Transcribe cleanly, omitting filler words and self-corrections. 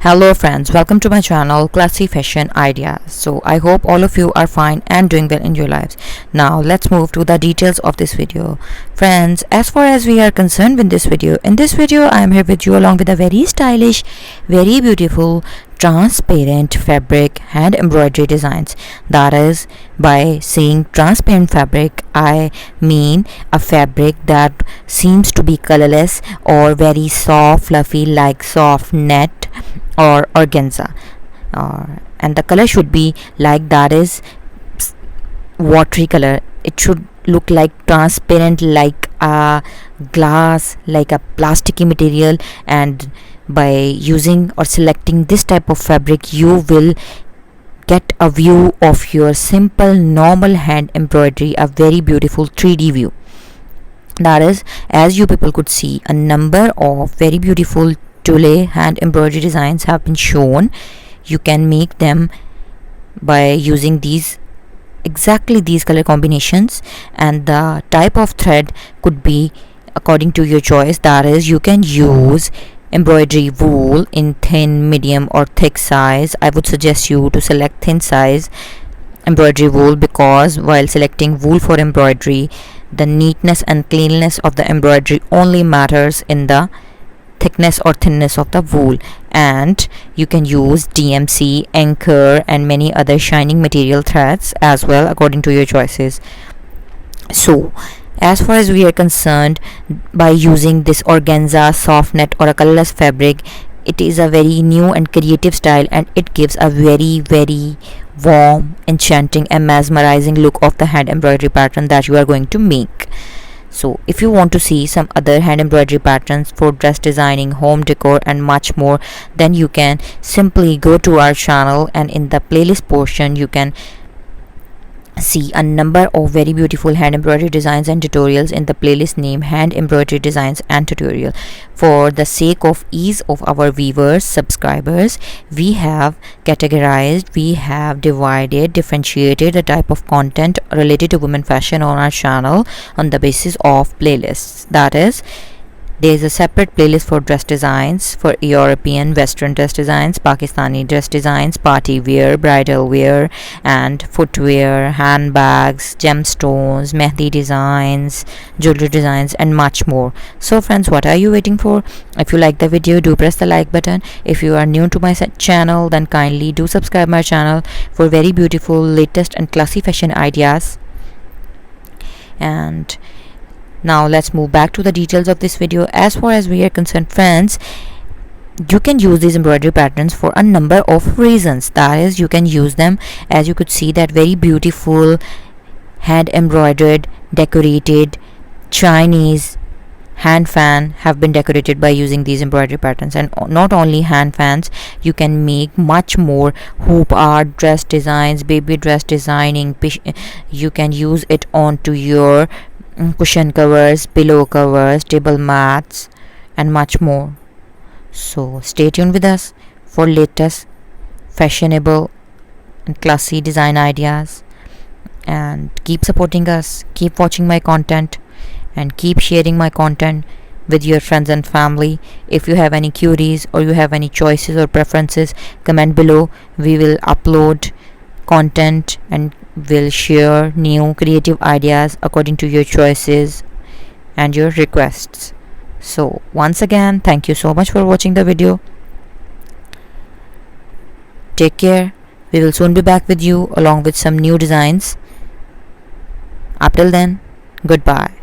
Hello friends, welcome to my channel Classy Fashion Ideas. So I hope all of you are fine and doing well in your lives. Now let's move to the details of this video. Friends, as far as we are concerned with this video, in this video I am here with you along with a very stylish, very beautiful transparent fabric hand embroidery designs. That is, by saying transparent fabric, I mean a fabric that seems to be colorless or very soft, fluffy, like soft net or organza, and the color should be like that is watery color. It should look like transparent, like a glass, like a plasticky material, and by using or selecting this type of fabric you will get a view of your simple normal hand embroidery, a very beautiful 3D view. That is, as you people could see, a number of very beautiful tulle hand embroidery designs have been shown. You can make them by using exactly these color combinations, and the type of thread could be according to your choice. That is, you can use embroidery wool in thin, medium or thick size. I would suggest you to select thin size embroidery wool, because while selecting wool for embroidery, the neatness and cleanliness of the embroidery only matters in the thickness or thinness of the wool. And you can use DMC, anchor and many other shining material threads as well, according to your choices. So as far as we are concerned, by using this organza, soft net or a colorless fabric, it is a very new and creative style, and it gives a very warm, enchanting and mesmerizing look of the hand embroidery pattern that you are going to make. So if you want to see some other hand embroidery patterns for dress designing, home decor and much more, then you can simply go to our channel, and in the playlist portion you can see a number of very beautiful hand embroidery designs and tutorials in the playlist named Hand Embroidery Designs and Tutorial. For the sake of ease of our viewers, subscribers, we have categorized, we have divided, differentiated the type of content related to women fashion on our channel on the basis of playlists. That is, there is a separate playlist for dress designs, for European Western dress designs, Pakistani dress designs, party wear, bridal wear and footwear, handbags, gemstones, mehndi designs, jewelry designs and much more. So friends, what are you waiting for? If you like the video, do press the like button. If you are new to my channel, then kindly do subscribe my channel for very beautiful, latest and classy fashion ideas. And now let's move back to the details of this video. As far as we are concerned, friends, you can use these embroidery patterns for a number of reasons. That is, you can use them, as you could see, that very beautiful hand embroidered, decorated Chinese hand fan have been decorated by using these embroidery patterns. And not only hand fans, you can make much more: hoop art, dress designs, baby dress designing. You can use it onto your cushion covers, pillow covers, table mats and much more. So stay tuned with us for latest fashionable and classy design ideas, and keep supporting us, keep watching my content and keep sharing my content with your friends and family. If you have any queries or you have any choices or preferences, comment below. We will upload content and will share new creative ideas according to your choices and your requests. So once again, thank you so much for watching the video. Take care. We will soon be back with you along with some new designs. Up till then, goodbye.